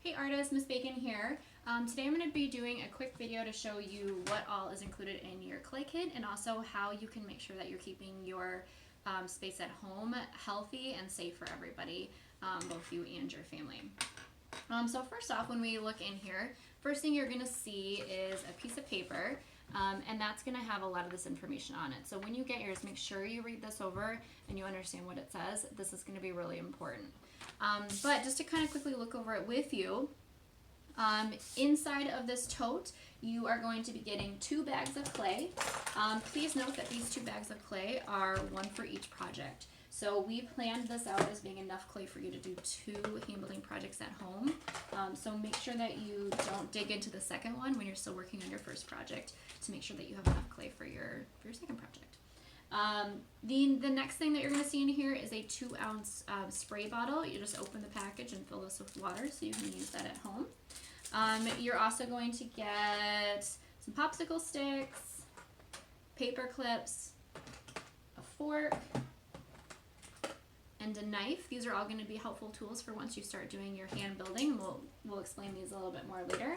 Hey artists, Miss Bacon here. Today I'm going to be doing a quick video to show you what all is included in your clay kit and also how you can make sure that you're keeping your space at home healthy and safe for everybody, both you and your family. So first off, when we look in here, first thing you're going to see is a piece of paper, and that's going to have a lot of this information on it. So when you get yours, make sure you read this over and you understand what it says. This is going to be really important. But just to kind of quickly look over it with you, inside of this tote, you are going to be getting 2 bags of clay. Please note that these 2 bags of clay are one for each project. So we planned this out as being enough clay for you to do 2 hand building projects at home. So make sure that you don't dig into the second one when you're still working on your first project to make sure that you have enough clay for your second project. The next thing that you're going to see in here is a 2-ounce spray bottle. You just open the package and fill this with water so you can use that at home. You're also going to get some popsicle sticks, paper clips, a fork, and a knife. These are all going to be helpful tools for once you start doing your hand building. We'll explain these a little bit more later.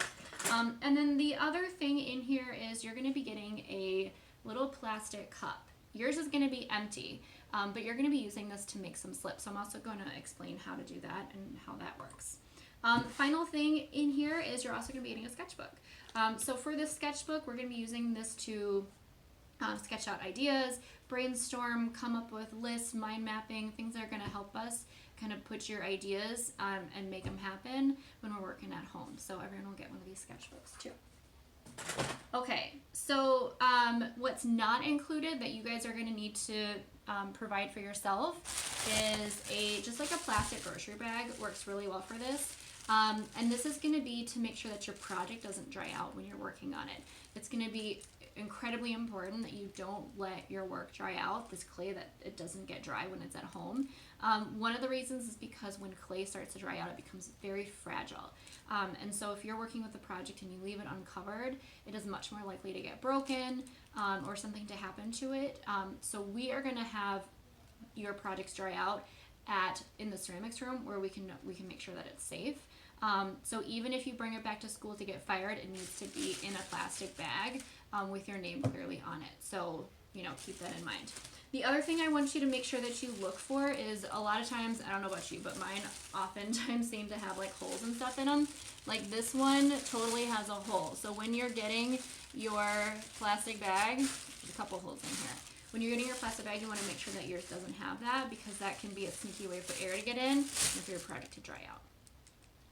And then the other thing in here is you're going to be getting a little plastic cup. Yours is going to be empty, but you're going to be using this to make some slips. So I'm also going to explain how to do that and how that works. Final thing in here is you're also going to be getting a sketchbook. So for this sketchbook, we're going to be using this to sketch out ideas, brainstorm, come up with lists, mind mapping, things that are going to help us kind of put your ideas and make them happen when we're working at home. So everyone will get one of these sketchbooks too. Okay, so what's not included that you guys are going to need to provide for yourself is just like a plastic grocery bag. It works really well for this. And this is going to be to make sure that your project doesn't dry out when you're working on it. It's going to be incredibly important that you don't let your work dry out, this clay, that it doesn't get dry when it's at home. One of the reasons is because when clay starts to dry out, it becomes very fragile. And so if you're working with a project and you leave it uncovered, it is much more likely to get broken or something to happen to it. So we are going to have your projects dry out in the ceramics room where we can make sure that it's safe. So even if you bring it back to school to get fired, it needs to be in a plastic bag with your name clearly on it. So, keep that in mind. The other thing I want you to make sure that you look for is a lot of times, I don't know about you, but mine oftentimes seem to have like holes and stuff in them. Like this one totally has a hole. So when you're getting your plastic bag, there's a couple holes in here. When you're getting your plastic bag, you want to make sure that yours doesn't have that because that can be a sneaky way for air to get in and for your product to dry out.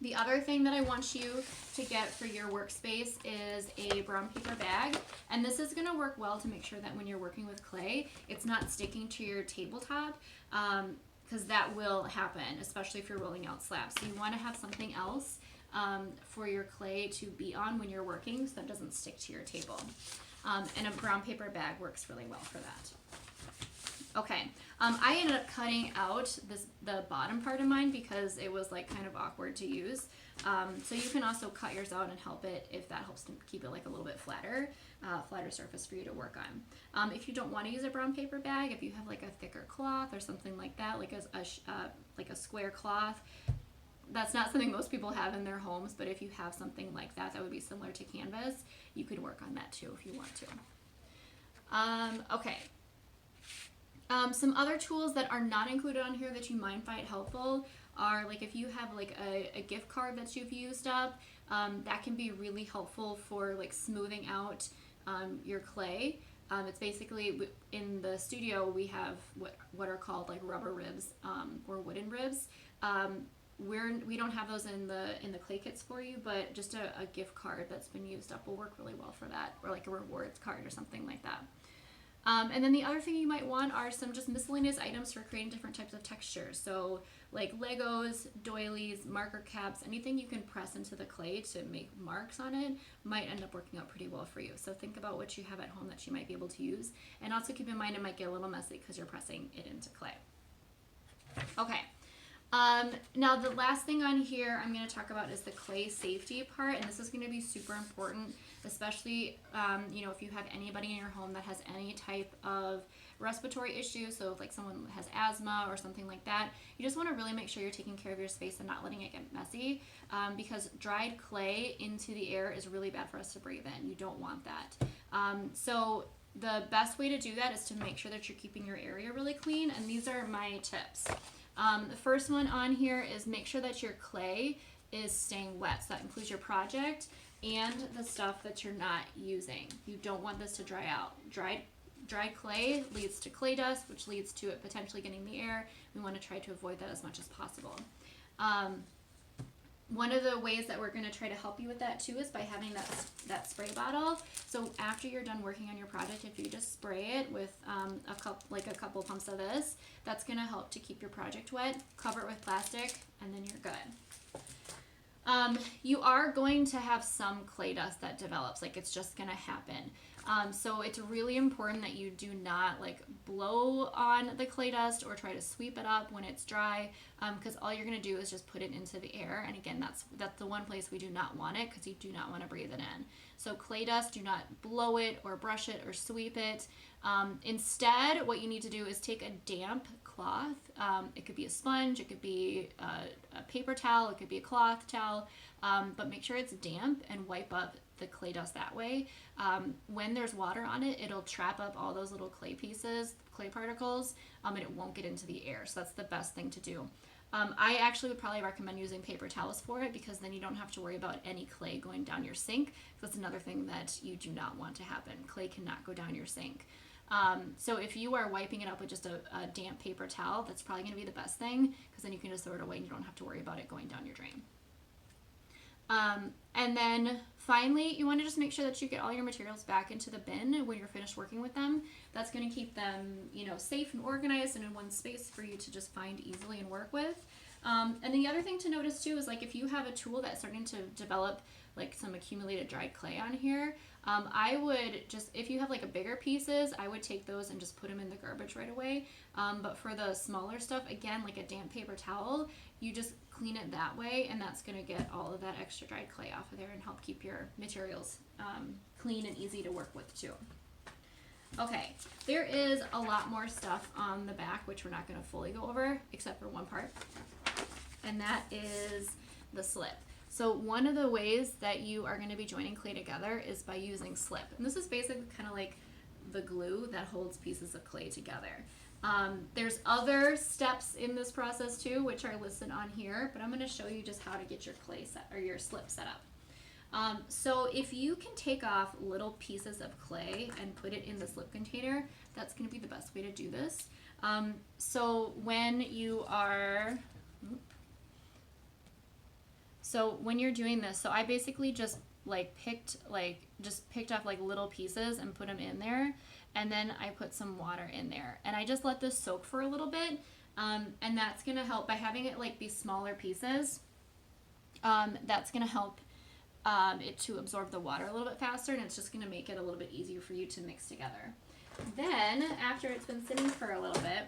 The other thing that I want you to get for your workspace is a brown paper bag, and this is going to work well to make sure that when you're working with clay, it's not sticking to your tabletop, because that will happen, especially if you're rolling out slabs. So you want to have something else for your clay to be on when you're working so that it doesn't stick to your table. And a brown paper bag works really well for that. Okay, I ended up cutting out the bottom part of mine because it was like kind of awkward to use. So you can also cut yours out and help it if that helps to keep it like a little bit flatter surface for you to work on. If you don't want to use a brown paper bag, if you have like a thicker cloth or something like that, like a square cloth, that's not something most people have in their homes, but if you have something like that would be similar to canvas, you could work on that too if you want to. Okay. Some other tools that are not included on here that you might find helpful are like if you have like a gift card that you've used up, that can be really helpful for like smoothing out your clay. It's basically in the studio we have what are called like rubber ribs or wooden ribs. We don't have those in the clay kits for you, but just a gift card that's been used up will work really well for that, or like a rewards card or something like that. And then the other thing you might want are some just miscellaneous items for creating different types of textures. So like Legos, doilies, marker caps, anything you can press into the clay to make marks on it might end up working out pretty well for you. So think about what you have at home that you might be able to use. And also keep in mind it might get a little messy because you're pressing it into clay. Okay. Now the last thing on here I'm going to talk about is the clay safety part, and this is going to be super important, especially, you know, if you have anybody in your home that has any type of respiratory issue, so if like someone has asthma or something like that, you just want to really make sure you're taking care of your space and not letting it get messy, because dried clay into the air is really bad for us to breathe in. You don't want that. So the best way to do that is to make sure that you're keeping your area really clean, and these are my tips. The first one on here is make sure that your clay is staying wet. So that includes your project and the stuff that you're not using. You don't want this to dry out. Dried clay leads to clay dust, which leads to it potentially getting in the air. We want to try to avoid that as much as possible. One of the ways that we're going to try to help you with that too is by having that spray bottle. So after you're done working on your project, if you just spray it with a couple pumps of this, that's going to help to keep your project wet. Cover it with plastic, and then you're good. You are going to have some clay dust that develops, like it's just going to happen. So it's really important that you do not like blow on the clay dust or try to sweep it up when it's dry, because all you're going to do is just put it into the air. And again, that's the one place we do not want it, because you do not want to breathe it in. So clay dust, do not blow it or brush it or sweep it. Instead, what you need to do is take a damp cloth. It could be a sponge, it could be a paper towel, it could be a cloth towel, but make sure it's damp and wipe up the clay dust that way. When there's water on it, it'll trap up all those little clay pieces, clay particles, and it won't get into the air. So that's the best thing to do. I actually would probably recommend using paper towels for it, because then you don't have to worry about any clay going down your sink. That's another thing that you do not want to happen. Clay cannot go down your sink. So if you are wiping it up with just a damp paper towel, that's probably going to be the best thing, because then you can just throw it away and you don't have to worry about it going down your drain. And then finally, you want to just make sure that you get all your materials back into the bin when you're finished working with them. That's going to keep them, you know, safe and organized and in one space for you to just find easily and work with. And the other thing to notice too is, like, if you have a tool that's starting to develop like some accumulated dried clay on here, I would just, if you have like a bigger pieces, I would take those and just put them in the garbage right away. But for the smaller stuff, again, like a damp paper towel, you just clean it that way, and that's going to get all of that extra dried clay off of there and help keep your materials clean and easy to work with too. Okay, there is a lot more stuff on the back, which we're not going to fully go over, except for one part, and that is the slip. So one of the ways that you are going to be joining clay together is by using slip. And this is basically kind of like the glue that holds pieces of clay together. There's other steps in this process too, which are listed on here, but I'm going to show you just how to get your clay set or your slip set up. So if you can take off little pieces of clay and put it in the slip container, that's going to be the best way to do this. So when you're doing this, so I basically just picked off like little pieces and put them in there, and then I put some water in there, and I just let this soak for a little bit, and that's gonna help by having it like these smaller pieces. That's gonna help it to absorb the water a little bit faster, and it's just gonna make it a little bit easier for you to mix together. Then after it's been sitting for a little bit,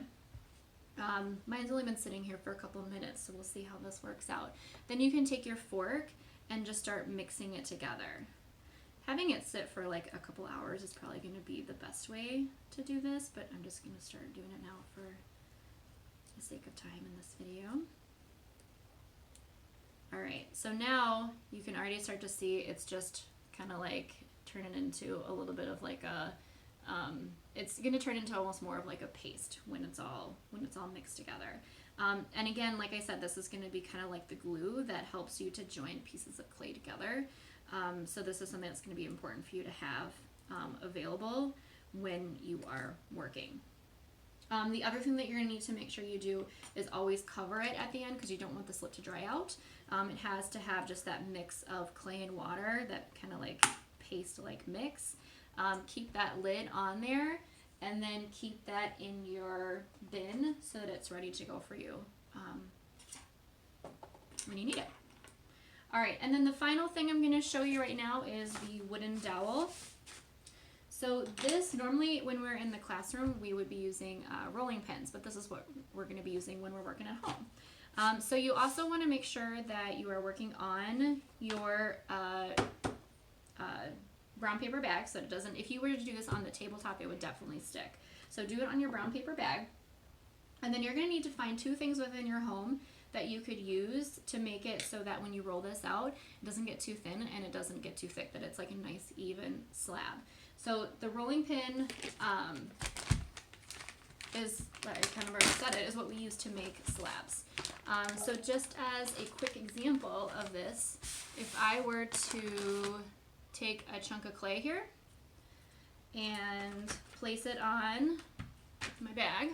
mine's only been sitting here for a couple of minutes, so we'll see how this works out. Then you can take your fork and just start mixing it together. Having it sit for like a couple hours is probably going to be the best way to do this, but I'm just going to start doing it now for the sake of time in this video. Alright, so now you can already start to see it's just kind of like turning into a little bit of like a it's going to turn into almost more of like a paste when it's all mixed together. And again, like I said, this is going to be kind of like the glue that helps you to join pieces of clay together. So this is something that's going to be important for you to have available when you are working. The other thing that you're going to need to make sure you do is always cover it at the end, because you don't want the slip to dry out. It has to have just that mix of clay and water, that kind of like paste-like mix. Keep that lid on there, and then keep that in your bin so that it's ready to go for you when you need it. Alright, and then the final thing I'm going to show you right now is the wooden dowel. So this, normally when we're in the classroom, we would be using rolling pins, but this is what we're going to be using when we're working at home. So you also want to make sure that you are working on your brown paper bag so that it doesn't, if you were to do this on the tabletop, it would definitely stick. So do it on your brown paper bag. And then you're going to need to find 2 things within your home that you could use to make it so that when you roll this out, it doesn't get too thin and it doesn't get too thick, that it's like a nice even slab. So the rolling pin is, I kind of already said it, is what we use to make slabs. So just as a quick example of this, if I were to take a chunk of clay here and place it on my bag,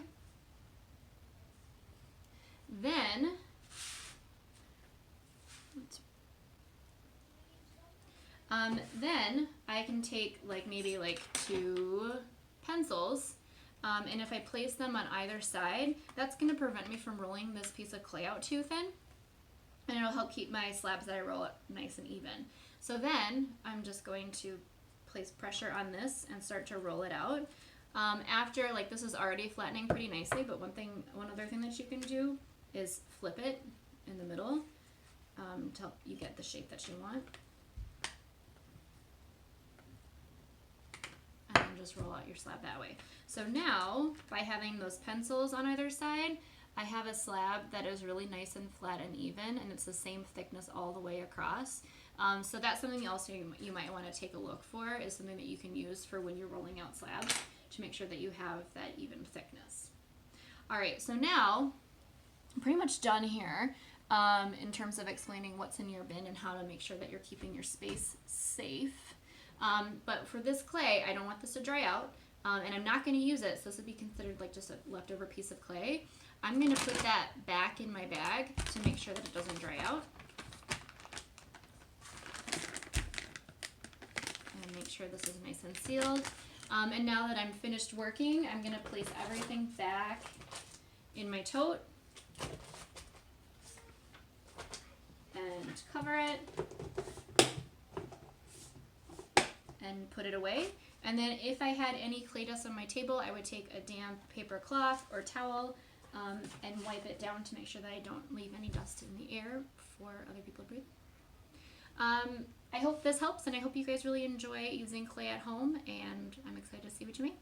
then I can take maybe 2 pencils, and if I place them on either side, that's going to prevent me from rolling this piece of clay out too thin, and it'll help keep my slabs that I roll out nice and even. So then I'm just going to place pressure on this and start to roll it out. After, this is already flattening pretty nicely, but one other thing that you can do is flip it in the middle to help you get the shape that you want. And then just roll out your slab that way. So now, by having those pencils on either side, I have a slab that is really nice and flat and even, and it's the same thickness all the way across. So that's something else you might want to take a look for, is something that you can use for when you're rolling out slabs to make sure that you have that even thickness. All right, so now I'm pretty much done here in terms of explaining what's in your bin and how to make sure that you're keeping your space safe. But for this clay, I don't want this to dry out, and I'm not going to use it, so this would be considered just a leftover piece of clay. I'm going to put that back in my bag to make sure that it doesn't dry out. And make sure this is nice and sealed. And now that I'm finished working, I'm going to place everything back in my tote and cover it and put it away. And then if I had any clay dust on my table, I would take a damp paper cloth or towel and wipe it down to make sure that I don't leave any dust in the air for other people to breathe. I hope this helps, and I hope you guys really enjoy using clay at home, and I'm excited to see what you make.